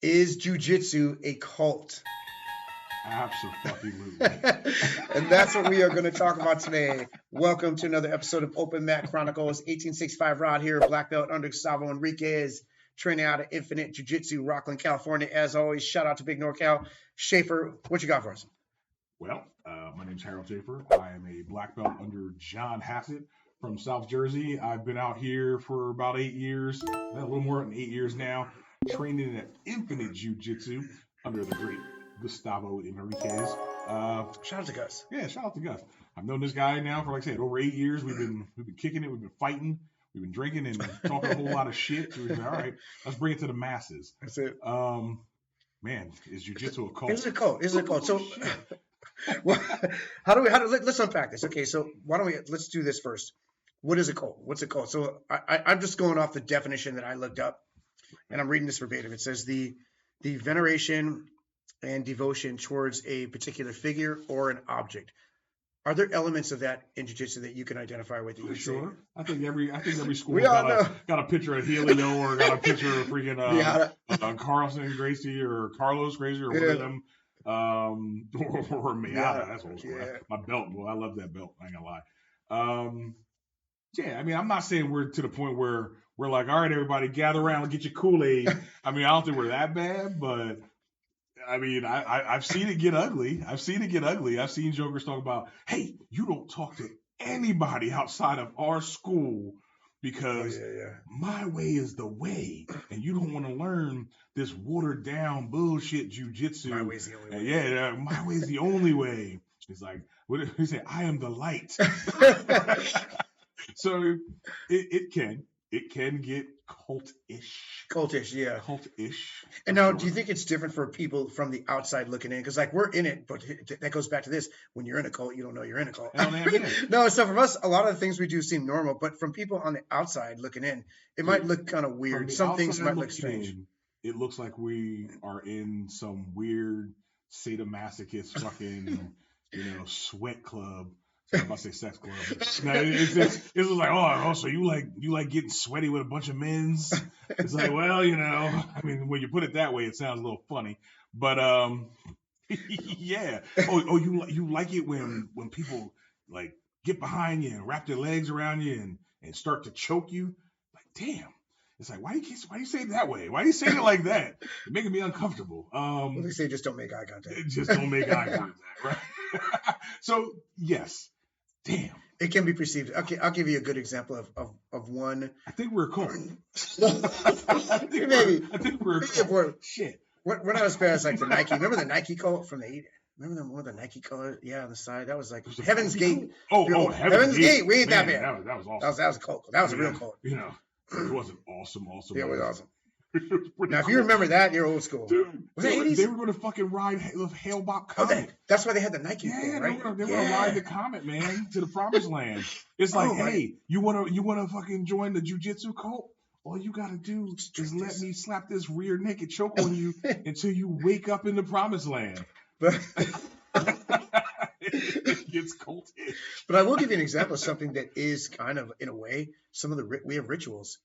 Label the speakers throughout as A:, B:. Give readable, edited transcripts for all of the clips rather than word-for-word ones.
A: Is Jiu Jitsu a cult?
B: Absolutely.
A: And that's what we are going to talk about today. Welcome to another episode of OpenMatChronicles. 1865 Rod here, black belt under Gustavo Enriquez, training out of Infinite Jiu Jitsu, Rockland, California. As always, shout out to Big NorCal. Schaefer, what you got for us?
B: Well, my name's Harold Schaefer. I am a black belt under John Hassett from South Jersey. I've been out here for about 8 years, a little more than 8 years now, training at Infinite Jiu Jitsu under the great Gustavo Enriquez.
A: Shout out to Gus.
B: Yeah, shout out to Gus. I've known this guy now for, like I said, over 8 years. We've been kicking it. We've been fighting. We've been drinking and talking a whole lot of shit. So we said, all right, let's bring it to the masses.
A: That's it.
B: Man, is jiu-jitsu a cult?
A: It's a cult. It's a cult. So, well, let's unpack this. Okay, so let's do this first. What is a cult? What's a cult? So I'm just going off the definition that I looked up, and I'm reading this verbatim. It says the veneration and devotion towards a particular figure or an object. Are there elements of that in jiu-jitsu that you can identify with?
B: For sure. I think every school got a picture of Helio or got a picture of freaking Carlson Gracie or Carlos Gracie or one of them. Or Miata. That's what my belt. Well, I love that belt. I ain't gonna lie. Yeah, I mean, I'm not saying we're to the point where we're like, all right, everybody, gather around and get your Kool-Aid. I mean, I don't think we're that bad, but I mean, I've seen it get ugly. I've seen jokers talk about, hey, you don't talk to anybody outside of our school because my way is the way, and you don't want to learn this watered down bullshit jujitsu.
A: My way's the only way.
B: Yeah, my way's the only way. It's like, what did he say? I am the light. So it can get cultish.
A: Cultish, yeah.
B: Cultish.
A: And now, do you think it's different for people from the outside looking in? Because, like, we're in it, but that goes back to this. When you're in a cult, you don't know you're in a cult. No, so from us, a lot of the things we do seem normal, but from people on the outside looking in, it might look kind of weird. Some things might look strange.
B: It looks like we are in some weird sadomasochist fucking, sweat club. I'm about to say sex club. No, it's like, oh, so you like getting sweaty with a bunch of men's? It's like, well, I mean, when you put it that way, it sounds a little funny, but yeah. Oh, you like it when people like get behind you and wrap their legs around you and start to choke you? Like, damn. It's like, why do you say it that way? Why do you say it like that? You're making me uncomfortable.
A: Well, they say just don't make eye contact.
B: Just don't make eye contact, right? So, yes. Damn.
A: It can be perceived. Okay, I'll give you a good example of one.
B: I think we're a cult.
A: I think we're a cult. Shit. When I was past, like the Nike, remember the Nike cult from the 80s? Remember them with the Nike color? Yeah, on the side. That was like Heaven's Gate.
B: Oh,
A: Heaven's Gate. We ain't that bad.
B: That was awesome.
A: That was a cult. That was a real cult.
B: It was an awesome.
A: Yeah, it was awesome. Now, if you remember that, you're old school.
B: Dude,
A: was it 80s?
B: They were going to fucking ride the Hale-Bop Comet.
A: That's why they had the Nike.
B: Yeah,
A: right?
B: they were going to ride the Comet, man, to the promised land. It's like, hey, you want to fucking join the jiu-jitsu cult? All you got to do is let me slap this rear naked choke on you until you wake up in the promised land. It gets cultish.
A: But I will give you an example of something that is kind of, in a way, we have rituals.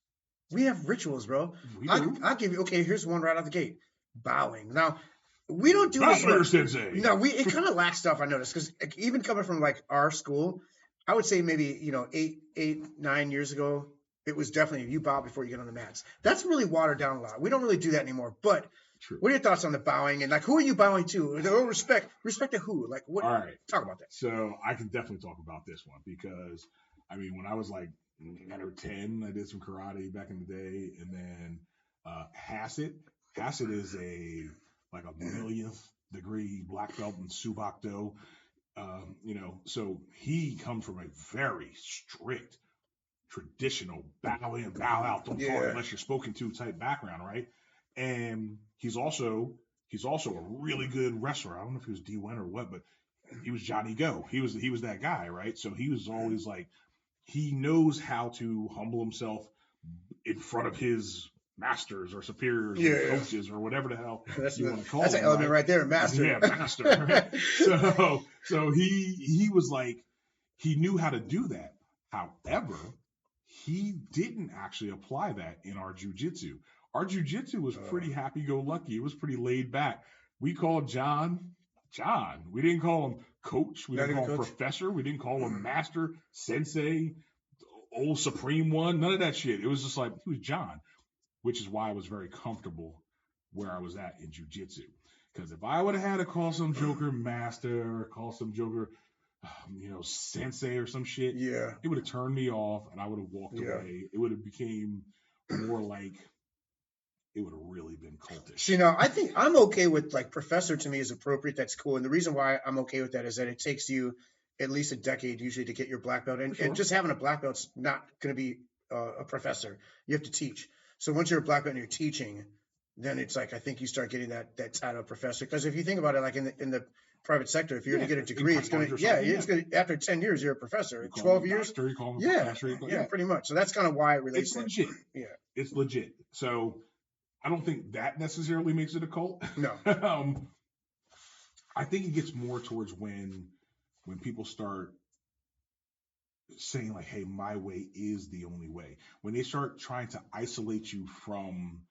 A: We have rituals, bro. I'll give you. Okay, here's one right out the gate: bowing. Now, we don't do this. No, it kind of lacks stuff. I noticed because even coming from like our school, I would say maybe 9 years ago, it was definitely you bow before you get on the mats. That's really watered down a lot. We don't really do that anymore. But
B: true. What
A: are your thoughts on the bowing and like who are you bowing to? Respect to who? Like what?
B: All right,
A: talk about that.
B: So I can definitely talk about this one because I mean when I was like 9 or 10, I did some karate back in the day, and then Hassett is a millionth degree black belt in Subakdo, so he comes from a very strict, traditional bow in, bow out, don't talk unless you're spoken to type background, right? And he's also a really good wrestler. I don't know if he was D1 or what, but he was Johnny Go. He was that guy, right? So he was always like. He knows how to humble himself in front of his masters or superiors or coaches or whatever the hell you want to call them.
A: That's an element right there, master.
B: Yeah, master. Right? So he was like, he knew how to do that. However, he didn't actually apply that in our jiu-jitsu. Our jiu-jitsu was pretty happy-go-lucky. It was pretty laid back. We called John. We didn't call him coach. We didn't call him professor. We didn't call him master, sensei, old supreme one. None of that shit. It was just like, he was John, which is why I was very comfortable where I was at in jiu-jitsu. Because if I would have had to call some joker master or call some joker, sensei or some shit, it would have turned me off and I would have walked away. It would have became more like, it would have really been cultish.
A: See, now I think I'm okay with like professor to me is appropriate. That's cool. And the reason why I'm okay with that is that it takes you at least a decade usually to get your black belt. And just having a black belt's not going to be a professor. You have to teach. So once you're a black belt and you're teaching, then it's like I think you start getting that title of professor. Because if you think about it, like in the private sector, if you're to get a degree, it's going to after 10 years you're a professor. 12 years, pretty much. So that's kind of why it relates.
B: It's legit. Yeah, it's legit. So I don't think that necessarily makes it a cult.
A: No.
B: I think it gets more towards when people start saying like, hey, my way is the only way. When they start trying to isolate you from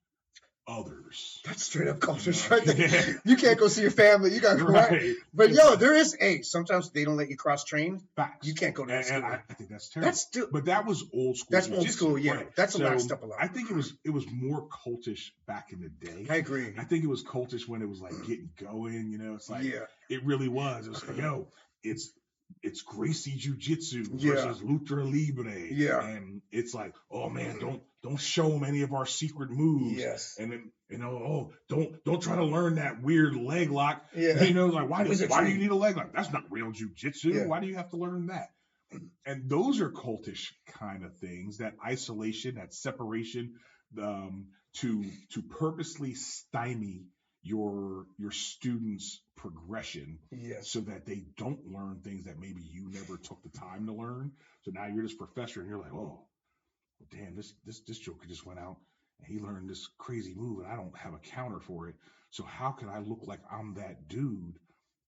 B: others.
A: That's straight up cultish right there. You can't go see your family. You got to go right. But there is sometimes they don't let you cross train.
B: Facts.
A: You can't go to that school.
B: I think that's terrible. But that was old school.
A: That's old school, yeah. Right. That's last up a lot.
B: I think it was more cultish back in the day.
A: I agree.
B: I think it was cultish when it was like getting going, it's like it really was. It was like, it's Gracie Jiu-Jitsu versus Lucha Libre.
A: Yeah.
B: And it's like, oh man, don't show them any of our secret moves.
A: Yes.
B: And then, don't try to learn that weird leg lock.
A: Yeah.
B: Like, why do you need a leg lock? That's not real Jiu-Jitsu. Yeah. Why do you have to learn that? And those are cultish kind of things, that isolation, that separation, to purposely stymie your students' progression, so that they don't learn things that maybe you never took the time to learn. So now you're this professor and you're like, oh, damn, this joker just went out and he learned this crazy move and I don't have a counter for it. So how can I look like I'm that dude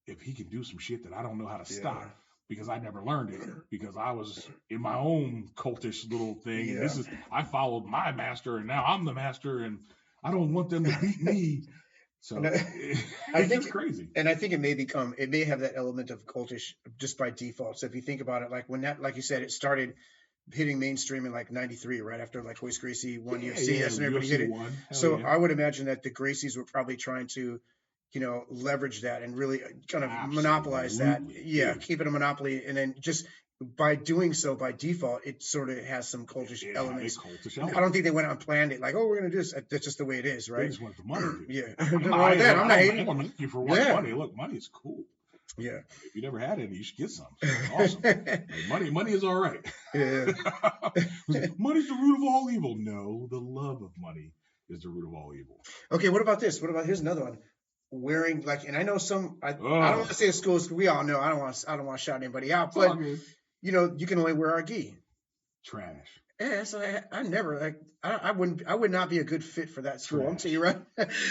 B: if he can do some shit that I don't know how to stop? Because I never learned it, because I was in my own cultish little thing. And I followed my master and now I'm the master and I don't want them to beat me. So I think it's crazy.
A: And I think it may have that element of cultish just by default. So if you think about it, like when that, like you said, it started hitting mainstream in like 93, right after like Royce Gracie won UFC, and everybody hit it. So I would imagine that the Gracies were probably trying to, leverage that and really kind of monopolize that. Yeah, keep it a monopoly. And then just by doing so, by default, it sort of has some cultish elements. I don't think they went out and planned it like, oh, we're going to do this. That's just the way it is, right?
B: They just want the money.
A: I'm not hating.
B: I want you for money. Look, money is cool.
A: Yeah.
B: If you never had any, you should get some. It's awesome. Money is all right.
A: Yeah.
B: Money's the root of all evil. No, the love of money is the root of all evil.
A: Okay, what about this? Here's another one. Wearing and I know I don't want to say the schools. We all know I don't want to shout anybody out, but you can only wear our gi.
B: Trash.
A: Yeah, so I never I would not be a good fit for that school. Trash. I'm telling you right.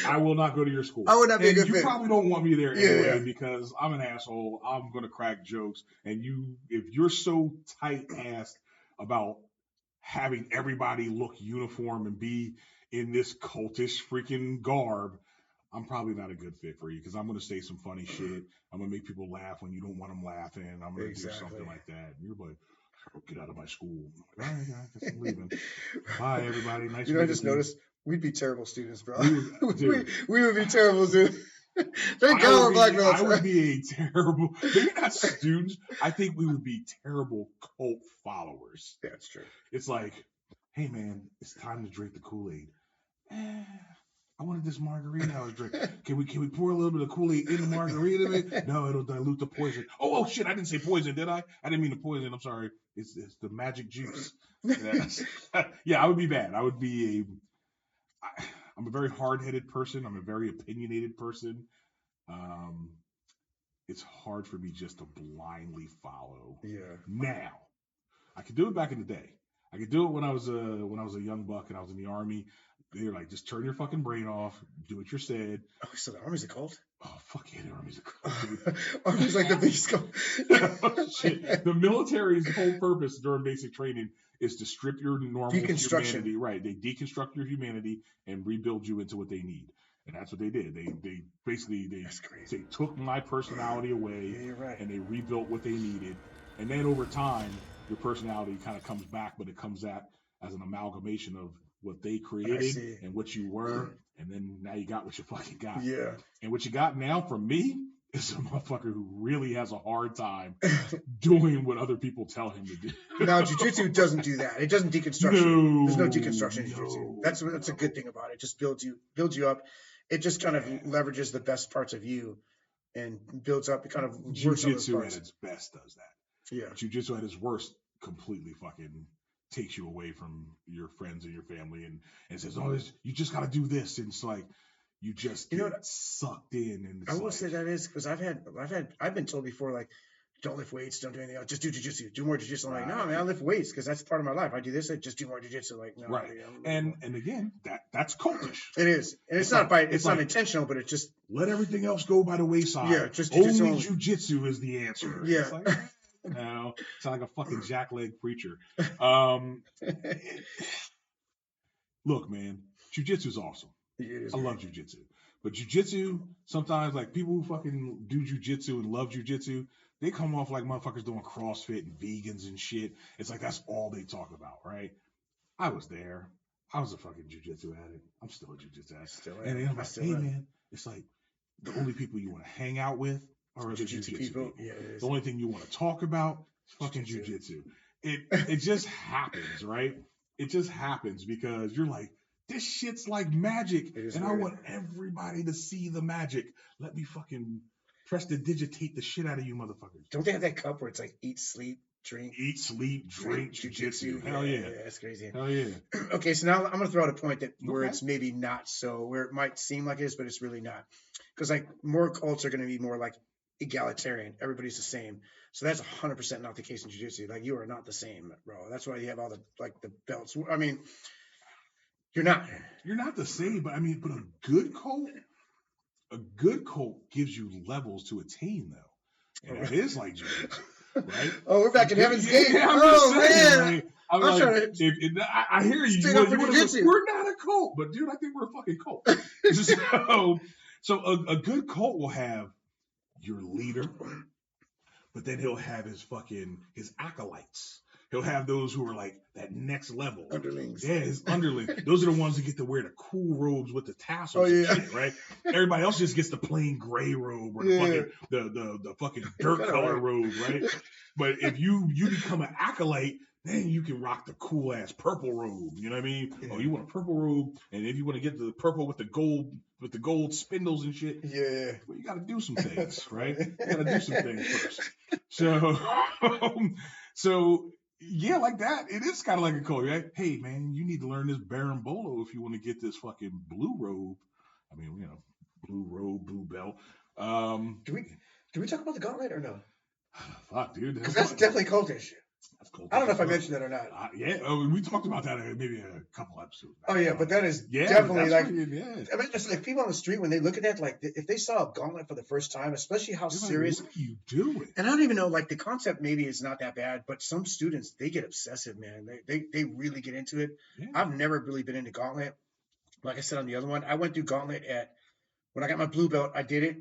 B: I will not go to your school.
A: I would not be a good fit.
B: You probably don't want me there anyway because I'm an asshole. I'm gonna crack jokes, and if you're so tight-assed about having everybody look uniform and be in this cultish freaking garb, I'm probably not a good fit for you because I'm going to say some funny shit. I'm going to make people laugh when you don't want them laughing. I'm going to do something like that. And you're like, get out of my school. I'm like, all right, I guess I'm leaving. Bye, everybody. Nice to meet you.
A: I just noticed we'd be terrible students, bro. We would be terrible students. Thank God we're black belts.
B: I would be a terrible, maybe not students. I think we would be terrible cult followers.
A: Yeah, that's true.
B: It's like, hey, man, it's time to drink the Kool-Aid. I wanted this margarita I was drinking. Can we pour a little bit of Kool-Aid in the margarita? No, it'll dilute the poison. Oh shit! I didn't say poison, did I? I didn't mean the poison. I'm sorry. It's the magic juice. Yeah, I would be bad. I would be I'm a very hard-headed person. I'm a very opinionated person. It's hard for me just to blindly follow.
A: Yeah.
B: Now, I could do it back in the day. I could do it when I was a young buck and I was in the Army. They're like, just turn your fucking brain off, do what you're said.
A: Oh, so the Army's a cult?
B: Oh, fuck yeah, the Army's a cult, dude.
A: Army's like the biggest cult.
B: Shit. The military's whole purpose during basic training is to strip your normal humanity. Right. They deconstruct your humanity and rebuild you into what they need. And that's what they did. They basically they took my personality away,
A: Yeah, you're right.
B: and they rebuilt what they needed. And then over time, your personality kind of comes back, but it comes as an amalgamation of what they created and what you were. And then now you got what you fucking got.
A: Yeah.
B: And what you got now from me is a motherfucker who really has a hard time doing what other people tell him to do.
A: Now, jiu-jitsu doesn't do that. It doesn't deconstruct you. There's no deconstruction in jiu-jitsu. That's a good thing about it. It just builds you up. It just kind of leverages the best parts of you and builds up. It kind of
B: jiu-jitsu at its best does that.
A: Yeah.
B: Jiu-jitsu at its worst completely fucking takes you away from your friends and your family and says, oh, you just got to do this. And it's like, you just get sucked in. And
A: I will say that is because I've been told before, like, don't lift weights, don't do anything else, just do jiu-jitsu, do more jiu-jitsu. I'm like, no, man, I lift weights because that's part of my life. I do this, I just do more jiu-jitsu. Like, no,
B: right. And again, that's cultish.
A: It is, and it's not not intentional, but it's just
B: let everything else go by the wayside.
A: Yeah, just jiu-jitsu.
B: Only jiu-jitsu is the answer.
A: Yeah.
B: It's like, no, sound like a fucking Jackleg Preacher. Look, man, jiu-jitsu is awesome. I love jiu-jitsu. But jiu-jitsu, sometimes, like, people who fucking do jiu-jitsu and love jiu-jitsu, they come off like motherfuckers doing CrossFit and vegans and shit. It's like that's all they talk about, right? I was there. I was a fucking jiu-jitsu addict. I'm still a jiu-jitsu addict. And I'm like, hey, man, it's like the only people you want to hang out with are other jiu-jitsu people.
A: Yeah,
B: the only thing you want to talk about is fucking jiu-jitsu. It just happens, right? It just happens because you're like, this shit's like magic, and I want everybody to see the magic. Let me fucking prestidigitate the shit out of you motherfuckers.
A: Don't they have that cup where it's like eat, sleep, drink?
B: Eat, sleep, drink, jiu-jitsu. Hell yeah.
A: That's crazy.
B: Hell yeah.
A: Okay, so now I'm going to throw out a point where it's maybe not so, where it might seem like it is, but it's really not. Because like more cults are going to be more like egalitarian. Everybody's the same. So that's 100% not the case in jiu-jitsu. Like you are not the same, bro. That's why you have all the belts. I mean, you're not
B: the same, but I mean, but a good cult gives you levels to attain, though. And it is like jiu-jitsu, right?
A: Oh, we're back in Heaven's Gate.
B: Man.
A: I'm
B: like,
A: trying to
B: I hear you. We're not a cult, but dude, I think we're a fucking cult. So a good cult will have your leader, but then he'll have his acolytes. He'll have those who are like that next level.
A: Underlings.
B: Yeah, his underlings. Those are the ones that get to wear the cool robes with the tassels and shit, right? Everybody else just gets the plain gray robe or the fucking dirt color robe, right? But if you become an acolyte, then you can rock the cool ass purple robe. You know what I mean? Yeah. Oh, you want a purple robe, and if you want to get the purple with the gold spindles and shit, well, you got to do some things, right? You got to do some things first. So yeah, like that. It is kind of like a code, right? Hey, man, you need to learn this Berimbolo if you want to get this fucking blue robe. I mean, blue robe, blue belt.
A: Do we talk about the gauntlet or no?
B: Fuck, dude.
A: Because that's definitely cultish.
B: That's cultish.
A: I don't know if I mentioned that or not.
B: We talked about that maybe a couple episodes back.
A: Oh, yeah, but that is definitely like, I mean, just like people on the street, when they look at that, like if they saw a gauntlet for the first time, especially how serious.
B: Like, what are you doing?
A: And I don't even know, like the concept maybe is not that bad, but some students, they get obsessive, man. They really get into it. Yeah. I've never really been into gauntlet. Like I said on the other one, I went through gauntlet when I got my blue belt, I did it.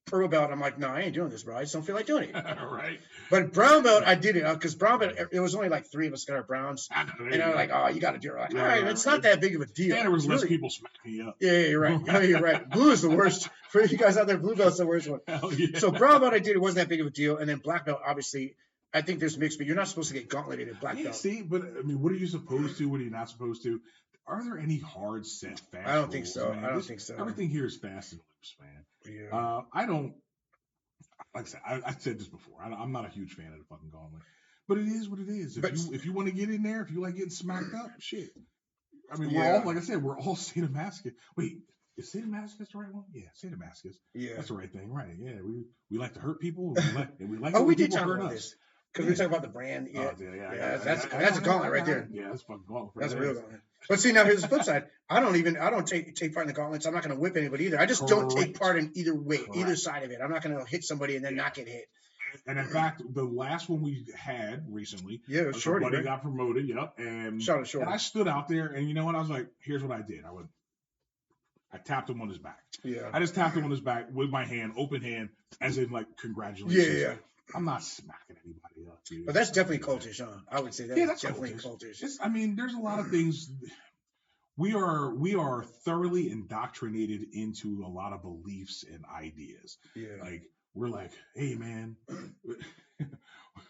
A: Purple belt, I'm like, no, I ain't doing this, bro. I just don't feel like doing it.
B: Right.
A: But brown belt, I did it because brown belt, it was only like 3 of us got our browns. And I'm like, oh, you got to do it. Like, all right, it's not that big of a deal.
B: And there was less people smacking you up.
A: Yeah, you're right. You're right. Blue is the worst. For you guys out there, blue belt's the worst one.
B: Yeah.
A: So brown belt, I did it. Wasn't that big of a deal. And then black belt, obviously, I think there's mixed, but you're not supposed to get gauntleted in black belt.
B: See, but I mean, what are you supposed to? What are you not supposed to? Are there any hard set fast?
A: I don't think so.
B: Man?
A: I don't think so.
B: Everything here is fast and loose, man.
A: Yeah.
B: I don't. Like I said, I said this before. I'm not a huge fan of the fucking gauntlet, but it is what it is. If you want to get in there, if you like getting smacked up, shit. I mean, we're all, like I said, we're all sadomasochists. Wait, is sadomasochist the right one? Yeah, sadomasochist.
A: Yeah,
B: that's the right thing, right? Yeah, we like to hurt people. We like
A: we did talk about this. Because we talk about the brand. Yeah, that's a gauntlet right there.
B: Yeah, that's fucking gauntlet.
A: That's a real gauntlet. But see, now here's the flip side. I don't take part in the gauntlets. I'm not going to whip anybody either. I just don't take part in either way, either side of it. I'm not going to hit somebody and then not get hit.
B: And in fact, the last one we had recently,
A: Shorty,
B: buddy got promoted. Yep, and I stood out there, and you know what? I was like, here's what I did. I tapped him on his back.
A: Yeah.
B: I just tapped him on his back with my hand, open hand, as in like congratulations.
A: Yeah.
B: I'm not smacking anybody up, dude.
A: But that's definitely cultish, huh? I would say that's definitely cultish.
B: I mean, there's a lot of things. We are thoroughly indoctrinated into a lot of beliefs and ideas.
A: Yeah.
B: Like we're like, hey man,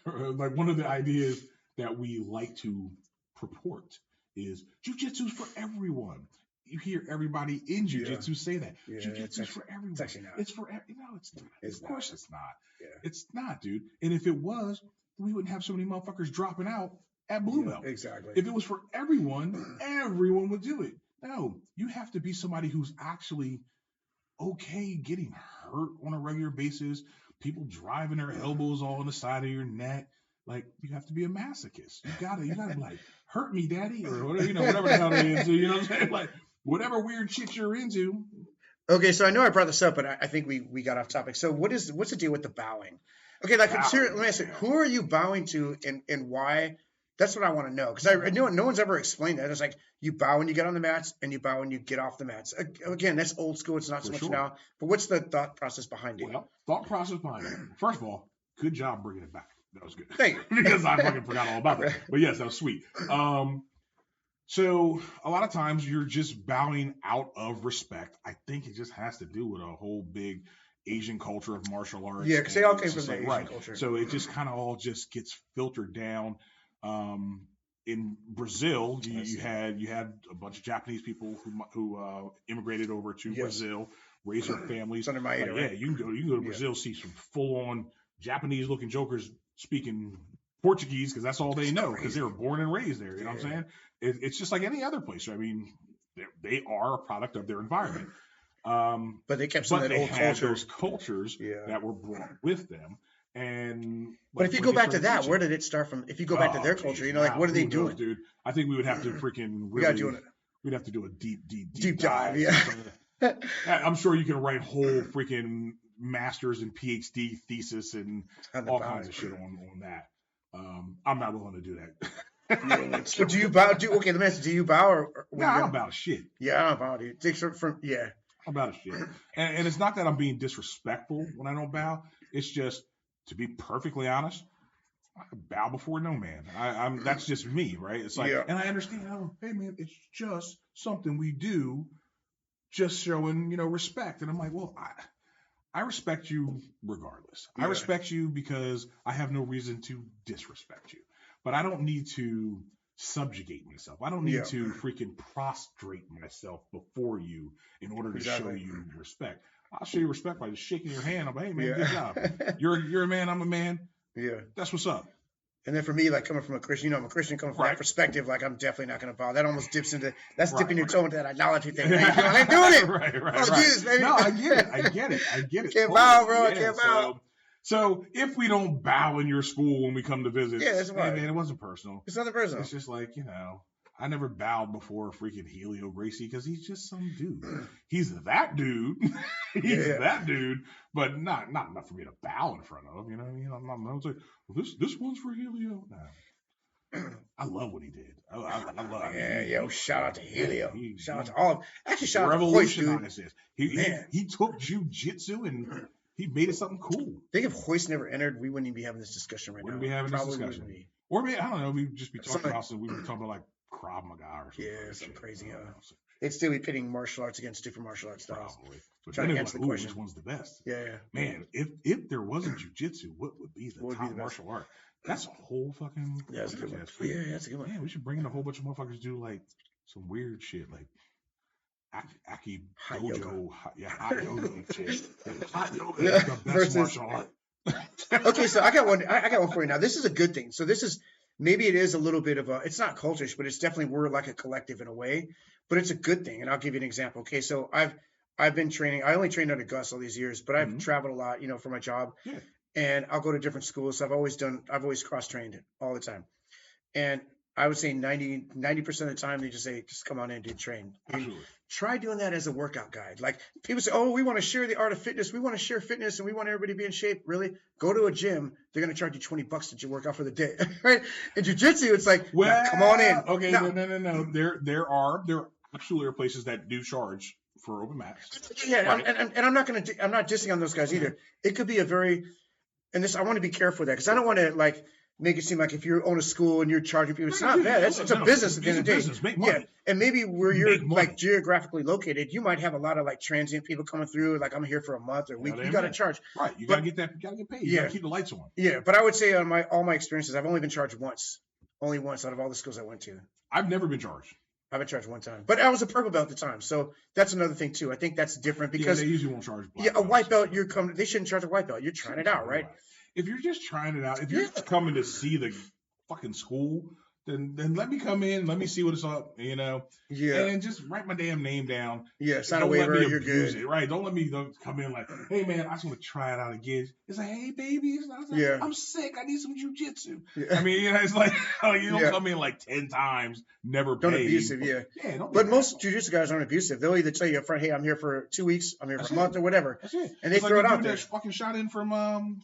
B: like one of the ideas that we like to purport is jiu-jitsu's for everyone. You hear everybody in jiu-jitsu say that.
A: Yeah,
B: Jiu-jitsu's for everyone.
A: It's actually not.
B: It's for no, it's not. Of course it's not.
A: Yeah.
B: It's not, dude. And if it was, we wouldn't have so many motherfuckers dropping out at Blue Belt.
A: Exactly.
B: If it was for everyone, everyone would do it. No, you have to be somebody who's actually okay getting hurt on a regular basis. People driving their elbows all on the side of your neck. Like, you have to be a masochist. You gotta be like, hurt me, daddy, or whatever, whatever the hell they're into. You know what I'm saying? Like, whatever weird shit you're into.
A: Okay, so I know I brought this up, but I think we got off topic. So what's the deal with the bowing? Okay, like let me ask you, who are you bowing to and why? That's what I want to know, because I know no one's ever explained that. It's like you bow when you get on the mats and you bow when you get off the mats. Again, that's old school. It's not so much now. But what's the thought process behind it?
B: Well, thought process behind it. First of all, good job bringing it back. That was good.
A: Thank you.
B: Because I fucking forgot all about that. But yes, that was sweet. So a lot of times you're just bowing out of respect. I think it just has to do with a whole big Asian culture of martial arts.
A: Yeah, because they all came from the Asian culture.
B: So it just kind of all just gets filtered down. In Brazil, you had a bunch of Japanese people who immigrated over to Brazil, raised their families.
A: Under my
B: right? You can go to Brazil, see some full on Japanese looking jokers speaking Portuguese because that's all they know because they were born and raised there. You know what I'm saying? It's just like any other place. I mean, they are a product of their environment.
A: But they kept some of that old
B: cultures that were brought with them. And
A: but if you go back to that, where did it start from? If you go back to their culture, like what are they doing,
B: dude? I think we would have to freaking really. We'd have to do a deep dive.
A: Yeah.
B: I'm sure you can write whole freaking master's and PhD thesis and all kinds of shit on that. I'm not willing to do that.
A: So do you bow? Okay, let me ask you, do you bow or
B: I don't bow to shit.
A: Yeah, I don't bow, dude.
B: I'm about to shit. And it's not that I'm being disrespectful when I don't bow. It's just, to be perfectly honest, I bow before no man. I'm that's just me, right? It's like, and I understand, hey man, it's just something we do, just showing, respect. And I'm like, well, I respect you regardless. I respect you because I have no reason to disrespect you. But I don't need to subjugate myself. I don't need to freaking prostrate myself before you in order to show you respect. I'll show you respect by just shaking your hand. I'm like, hey man, good job. You're a man, I'm a man.
A: Yeah.
B: That's what's up.
A: And then for me, like coming from a Christian, I'm a Christian coming from that perspective, like I'm definitely not going to bow. That almost dips into, dipping your toe into that idolatry thing. I ain't doing it.
B: Right.
A: Jesus, baby.
B: No, I get it.
A: Can't bow, bro. I can't bow.
B: So if we don't bow in your school when we come to visit,
A: that's right.
B: Man, it wasn't personal.
A: It's nothing personal.
B: It's just like, I never bowed before freaking Helio Gracie because he's just some dude. He's that dude. That dude, but not enough for me to bow in front of. You know what I mean? I'm not like, well, this one's for Helio. Nah. I love what he did. I love it.
A: Shout out to Helio. Shout out to all of them. Actually, shout out to Hoist, dude.
B: He took Jiu Jitsu and he made it something cool.
A: I think if Hoist never entered, we wouldn't even be having this discussion right now.
B: Wouldn't be having this discussion. Or maybe, I don't know, we'd just be talking about we were talking about like Krav Maga or something.
A: Yeah, something crazy. They'd still be pitting martial arts against different martial arts styles.
B: Probably.
A: Trying to answer the question.
B: Which one's the best?
A: Yeah.
B: Man, if there wasn't jiu-jitsu, what would be the top martial art? That's a whole fucking
A: that's a good one. Yeah, that's a good one.
B: Man, we should bring in a whole bunch of motherfuckers do like some weird shit like Aki Dojo. Hot yoga shit. Hot yoga is the best martial art.
A: Okay, so I got one for you now. This is a good thing. So this is, maybe it is a little bit of it's not cultish, but it's definitely, we're like a collective in a way, but it's a good thing. And I'll give you an example. Okay, so I've been training. I only trained under Gus all these years, but I've traveled a lot, for my job.
B: Yeah.
A: and I'll go to different schools. So I've always cross-trained all the time. And I would say 90% of the time they just say, just come on in and do train. Try doing that as a workout guide. Like people say, oh, we want to share the art of fitness. We want to share fitness and we want everybody to be in shape. Really? Go to a gym. They're going to charge you $20 to work out for the day. Right? In jiu-jitsu, it's like, well, come on in.
B: Okay, no. There absolutely are places that do charge for open mats.
A: Yeah, right. and I'm not dissing on those guys either. It could be a very, I want to be careful with that because I don't want to like make it seem like if you own a school and you're charging people, it's not bad. It's a business at the end of the day.
B: Business, make money.
A: Yeah, and maybe where you're like geographically located, you might have a lot of like transient people coming through. Like I'm here for a month or a week. You got to charge.
B: Right, you got to get that. You got to get paid. You got to keep the lights on.
A: Yeah, but I would say on all my experiences, I've only been charged once. Only once out of all the schools I went to.
B: I've never been charged.
A: I've been charged one time, but I was a purple belt at the time, so that's another thing too. I think that's different because
B: they usually won't charge.
A: A white belt, they shouldn't charge a white belt. You're trying it out, right?
B: If you're just trying it out, if you're coming to see the fucking school, then let me come in, let me see what it's up,
A: Yeah.
B: And just write my damn name down.
A: Yeah, sign a waiver, you're good.
B: Right. Don't let me come in like, hey man, I just want to try it out again. It's like, hey baby, I'm sick, I need some jiu-jitsu. Yeah. I mean, it's like you don't come in like 10 times, never paid.
A: Don't abusive, yeah. But most jiu-jitsu guys aren't abusive. They'll either tell you up front, hey, I'm here for 2 weeks, I'm here for a month or whatever.
B: That's it.
A: And they throw it out there.
B: Fucking shot in from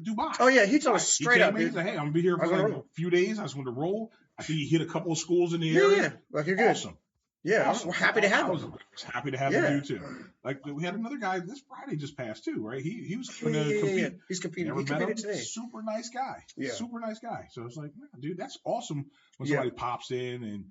B: Dubai.
A: Oh yeah, he told us straight up.
B: He's like, hey, I'm gonna be here for like a few days. I just want to roll. I think you hit a couple of schools in the area.
A: Yeah, like you're good.
B: Awesome.
A: Yeah, awesome. We're happy to have him.
B: I was happy to have him too. Like we had another guy this Friday just passed too, right? He was going to compete.
A: Yeah. He's competing. He competed today.
B: Super nice guy.
A: Yeah.
B: Super nice guy. So it's like, dude, that's awesome when somebody pops in and.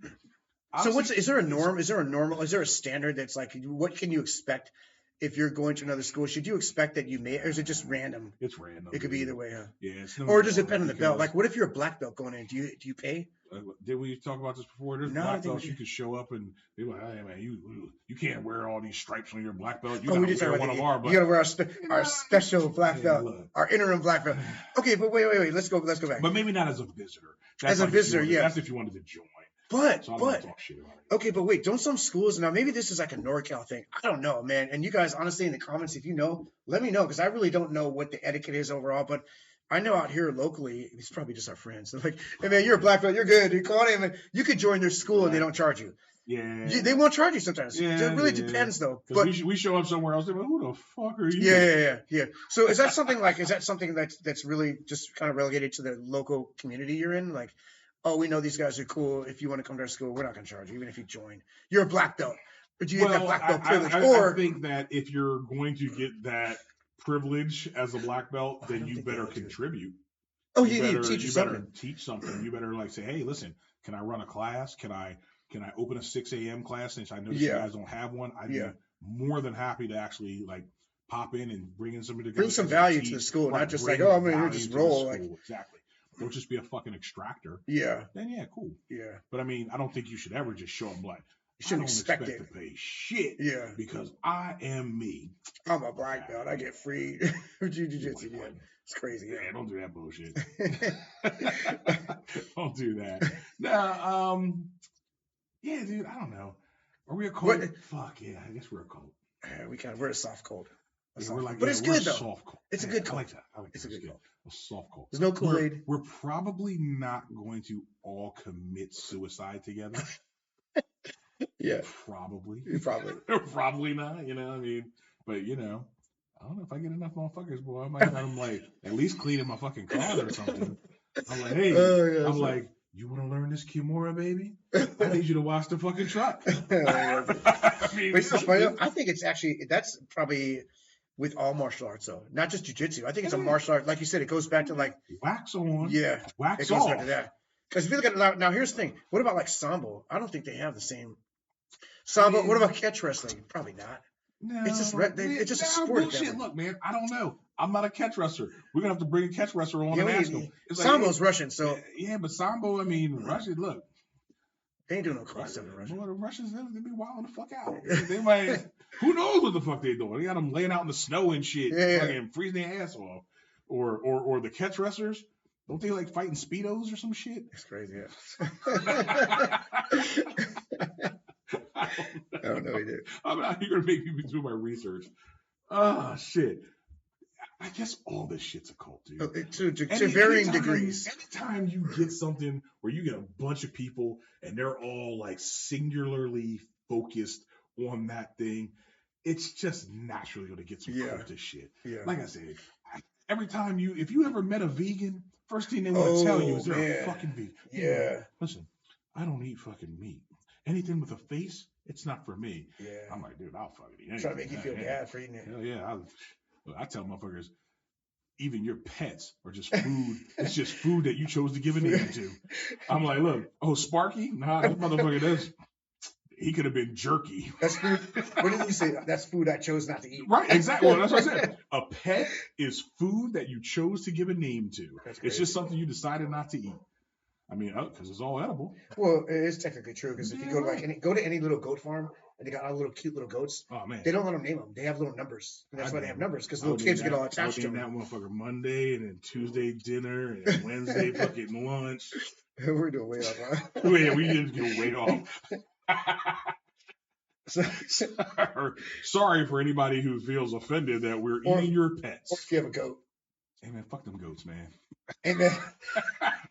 A: So is there a norm? Is there a standard that's like, what can you expect? If you're going to another school, should you expect that you may, or is it just random?
B: It's random.
A: It could be either way, huh?
B: Yeah.
A: Or does it depend on the belt? Like, what if you're a black belt going in? Do you pay?
B: Did we talk about this before? There's black belts you could show up and they're like, hey man, you can't wear all these stripes on your black belt. You gotta wear one of our black.
A: You gotta wear our special black belt, our interim black belt. Okay, but wait, let's go back.
B: But maybe not as a visitor.
A: As a visitor, yeah.
B: That's if you wanted to join.
A: But okay, but wait, don't some schools now? Maybe this is like a NorCal thing. I don't know, man. And you guys, honestly, in the comments, if you know, let me know because I really don't know what the etiquette is overall. But I know out here locally, it's probably just our friends. They're like, hey man, you're a black belt, you're good. You call in, you could join their school and they don't charge you.
B: Yeah,
A: they won't charge you sometimes. It really depends though. But
B: we show up somewhere else, they're like, who the fuck are you?
A: Yeah. So is that something that's really just kind of relegated to the local community you're in, like? Oh, we know these guys are cool. If you want to come to our school, we're not going to charge you, even if you join. You're a black belt. Or do you get that black belt privilege?
B: I think that if you're going to get that privilege as a black belt, then you better contribute.
A: Oh, you teach something.
B: Better teach something. You better like say, hey, listen, can I run a class? Can I open a 6 a.m. class since I know you guys don't have one? I'd be more than happy to actually like pop in and bring in somebody to
A: bring some value to the school, not just like, oh, I'm going to just roll.
B: Exactly. Don't just be a fucking extractor.
A: Yeah.
B: Then cool.
A: Yeah.
B: But I mean, I don't think you should ever just show up like,
A: you shouldn't expect
B: to pay shit.
A: Yeah.
B: Because I am me.
A: I'm a black belt. I get free jiu-jitsu. Yeah. It's crazy.
B: Yeah, don't do that bullshit. Don't do that. Now, yeah, dude, I don't know. Are we a cult? Fuck yeah, I guess we're a cult.
A: We're a soft cult.
B: But
A: it's good though.
B: Soft cult.
A: It's a good cult.
B: I like that.
A: It's a good cult.
B: A soft cult.
A: There's no Kool-Aid.
B: We're probably not going to all commit suicide together.
A: Yeah.
B: Probably.
A: Probably
B: not. You know, I mean, but I don't know if I get enough motherfuckers, boy. I might have them like at least cleaning my fucking car or something. I'm like, hey, like, you want to learn this Kimura, baby? I need you to wash the fucking truck.
A: I mean, I think it's actually that's probably. With all martial arts, though, not just jiu-jitsu. I think it's a martial art. Like you said, it goes back to like
B: wax on.
A: Yeah,
B: wax
A: it goes
B: off.
A: back to that. Because if you look at it now, here's the thing. What about like Sambo? I don't think they have the same. Sambo. What about catch wrestling? Probably not.
B: No,
A: it's just a sport.
B: Bullshit. Look, man, I don't know. I'm not a catch wrestler. We're gonna have to bring a catch wrestler on and ask him.
A: Sambo's Russian, so
B: but Sambo. I mean, Russian. Look.
A: They ain't doing no crossover Russian.
B: Boy, the Russians, they be wilding the fuck out. They might, who knows what the fuck they doing? They got them laying out in the snow and shit, fucking freezing their ass off. Or the catch wrestlers, don't they like fighting Speedos or some shit?
A: It's crazy, yeah. I don't know either.
B: I'm out here to make me do my research. Oh, shit. I guess all this shit's a cult, dude.
A: To varying degrees.
B: Anytime you get something where you get a bunch of people and they're all like singularly focused on that thing, it's just naturally going to get some cultish shit.
A: Yeah.
B: Like I said, every time if you ever met a vegan, first thing they want to tell you is they're a fucking vegan.
A: Yeah.
B: Listen, I don't eat fucking meat. Anything with a face, it's not for me.
A: Yeah.
B: I'm like, dude, I'll fucking eat anything.
A: Trying to make you feel bad for eating it.
B: Hell yeah. I tell motherfuckers, even your pets are just food. It's just food that you chose to give a name to. I'm like, look, Sparky? Nah, that motherfucker, he could have been jerky.
A: That's food. What did you say? That's food I chose not to eat.
B: Right, exactly. Well, that's what I said. A pet is food that you chose to give a name to. It's just something you decided not to eat. I mean, because it's all edible.
A: Well, it is technically true because if you go to go to any little goat farm and they got all little cute little goats,
B: oh man,
A: they don't let them name them. They have little numbers, and that's why they have numbers because little kids get all attached to them.
B: That motherfucker Monday and then Tuesday dinner and then Wednesday fucking lunch.
A: We're doing way off. Huh?
B: Yeah, we did go way off. Sorry for anybody who feels offended that we're eating your pets.
A: Or if you have a goat.
B: Hey man, fuck them goats, man.
A: Hey man,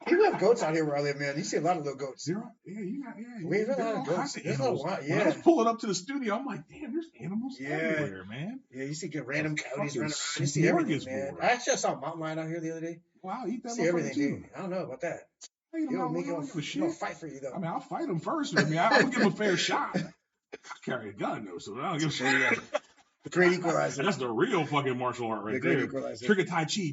A: people have goats out here where I live, man. You see a lot of little goats.
B: We
A: have a lot of goats. There's a lot,
B: When I was pulling up to the studio, I'm like, damn, there's animals everywhere, man.
A: Yeah, you see random coyotes running around. You see everything, man. I actually saw a mountain lion out here the other day.
B: Wow, eat that.
A: See everything, dude. I don't know about that. You don't fight for you though.
B: I mean, I'll fight them first. I mean, I'll give them a fair shot. I carry a gun though, so I don't give a shit.
A: The great equalizer.
B: That's the real fucking martial art right there. Trigger Tai Chi.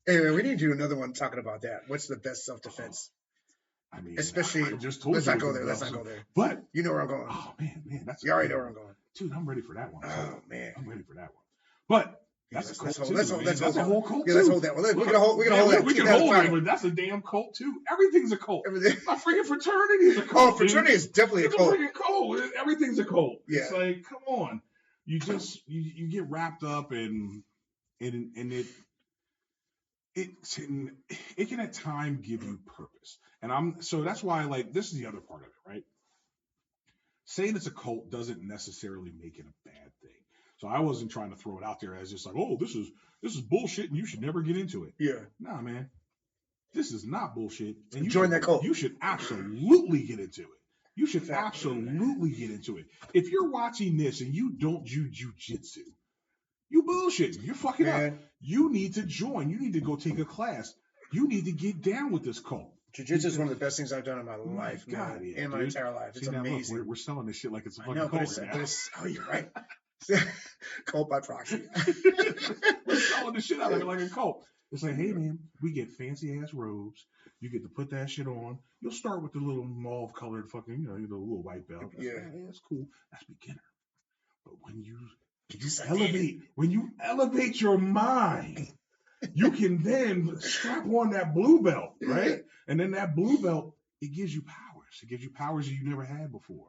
A: Hey man, we need to do another one talking about that. What's the best self-defense?
B: I mean,
A: especially.
B: I just told
A: let's
B: you
A: not go there. Let's not go there.
B: But
A: you know where I'm going.
B: Oh man,
A: you already know where I'm going.
B: Dude, I'm ready for that one.
A: Oh man,
B: I'm ready for that one. But. That's a cult too. That's
A: a
B: whole cult
A: too. Yeah, let's hold that one. We're gonna hold that.
B: We can hold it, but that's a damn cult too. Everything's a cult. My freaking fraternity is a cult.
A: Oh, fraternity is definitely a cult.
B: It's a freaking cult. Everything's a cult.
A: Yeah.
B: It's like, come on. You just you get wrapped up in it can at times give you purpose. And so that's why like this is the other part of it, right? Saying it's a cult doesn't necessarily make it a bad thing. So I wasn't trying to throw it out there as just like, oh, this is bullshit and you should never get into it.
A: Yeah.
B: Nah, man. This is not bullshit. And
A: join that cult.
B: You should absolutely get into it. You should absolutely get into it. If you're watching this and you don't do Jiu Jitsu, you bullshitting. You're fucking up. You need to join. You need to go take a class. You need to get down with this cult.
A: Jiu Jitsu is one of the best things I've done in my life, man. Yeah, in my entire life. It's amazing.
B: Look, we're selling this shit like it's a fucking cult.
A: Oh, you're right. Cult by proxy.
B: We're selling the shit out of it like a cult. It's like, hey man, we get fancy ass robes. You get to put that shit on. You'll start with the little mauve colored fucking, the little white belt. That's cool. That's beginner. But when you elevate your mind, you can then strap on that blue belt, right? And then that blue belt, it gives you powers. It gives you powers that you never had before.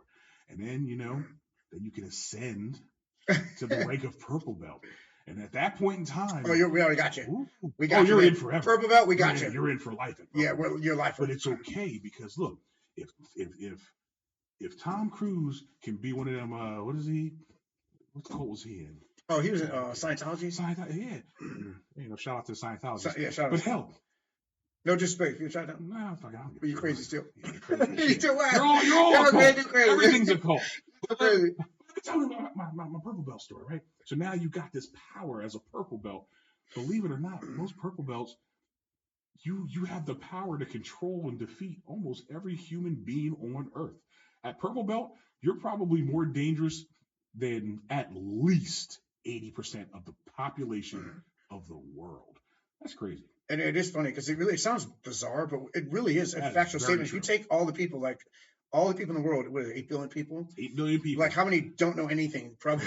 B: And then, then you can ascend to the rank of purple belt. And at that point in time...
A: Oh, we already got you.
B: We got you. You're in forever.
A: Purple belt, we got you.
B: You're in for life.
A: Yeah, you're life.
B: But it's okay because, look, if Tom Cruise can be one of them, what is he? What cult was he in?
A: Oh, he was in Scientology?
B: Yeah. Shout out to Scientology.
A: Yeah, shout out.
B: But hell...
A: No disrespect. You try to...
B: No, fuck it.
A: But you're crazy still.
B: You're still wild. You're all a cult. Everything's a cult.
A: Crazy.
B: Tell me about my purple belt story, right? So now you got this power as a purple belt. Believe it or not, most purple belts, you have the power to control and defeat almost every human being on Earth. At purple belt, you're probably more dangerous than at least 80% of the population of the world. That's crazy.
A: And it is funny because it sounds bizarre, but it really is a factual statement. If you take all the people, in the world, what is it, 8 billion people?
B: 8 billion people.
A: Like, how many don't know anything? Probably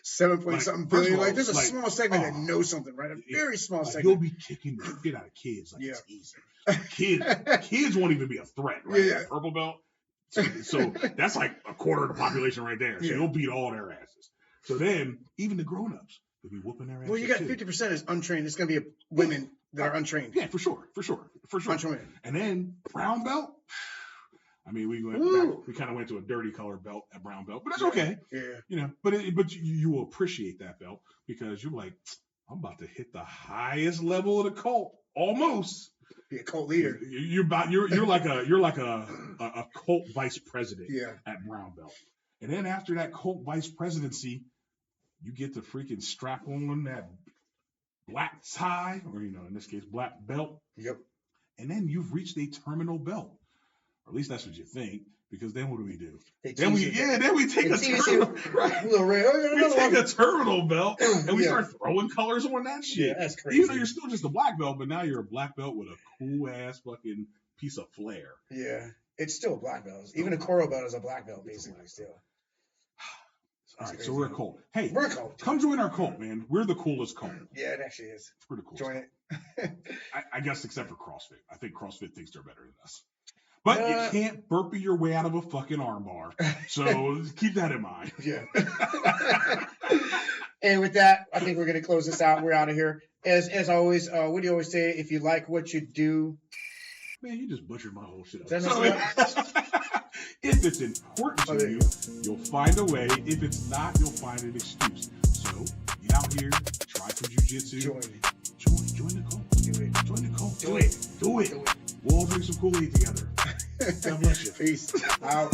A: 7-point-something billion. Like, there's a small segment that knows something, right? A very small segment.
B: You'll be kicking the shit out of kids. It's easy. Kids won't even be a threat, right? Yeah. Purple belt. So that's like a quarter of the population right there. So you'll beat all their asses. So then, even the grown-ups will be whooping their asses. Well,
A: you got 50% is untrained. It's going to be women that are untrained.
B: Yeah, for sure. Untrained. And then brown belt. I mean, we kind of went to a dirty color belt, a brown belt, but that's okay.
A: Yeah.
B: But you will appreciate that belt because you're like, I'm about to hit the highest level of the cult, almost.
A: Be a cult leader.
B: You're like a cult vice president at brown belt. And then after that cult vice presidency, you get to freaking strap on that black tie, or in this case, black belt.
A: Yep.
B: And then you've reached a terminal belt. Or at least that's what you think, because then what do? Then we take a terminal belt and we start throwing colors on that shit.
A: Yeah, that's crazy.
B: Even though you're still just a black belt, but now you're a black belt with a cool ass fucking piece of flair.
A: Yeah, it's still a black belt. Even a Koro belt is a black belt, basically, still.
B: All right, so we're a cult. Hey,
A: we're a cult.
B: Come join our cult, man. We're the coolest cult.
A: Yeah, it actually is.
B: We're the coolest.
A: Join it.
B: I guess except for CrossFit. I think CrossFit thinks they're better than us. But you can't burpee your way out of a fucking armbar. So keep that in mind.
A: Yeah. And with that, I think we're going to close this out. We're out of here. As always, what do you always say? If you like what you do.
B: Man, you just butchered my whole shit up. If it's important to you, you'll find a way. If it's not, you'll find an excuse. So get out here, try some jiu-jitsu. Join the cult.
A: Do it.
B: Join the cult.
A: Do it.
B: Do it. We'll all drink some Kool-Aid together. God bless you.
A: Peace out.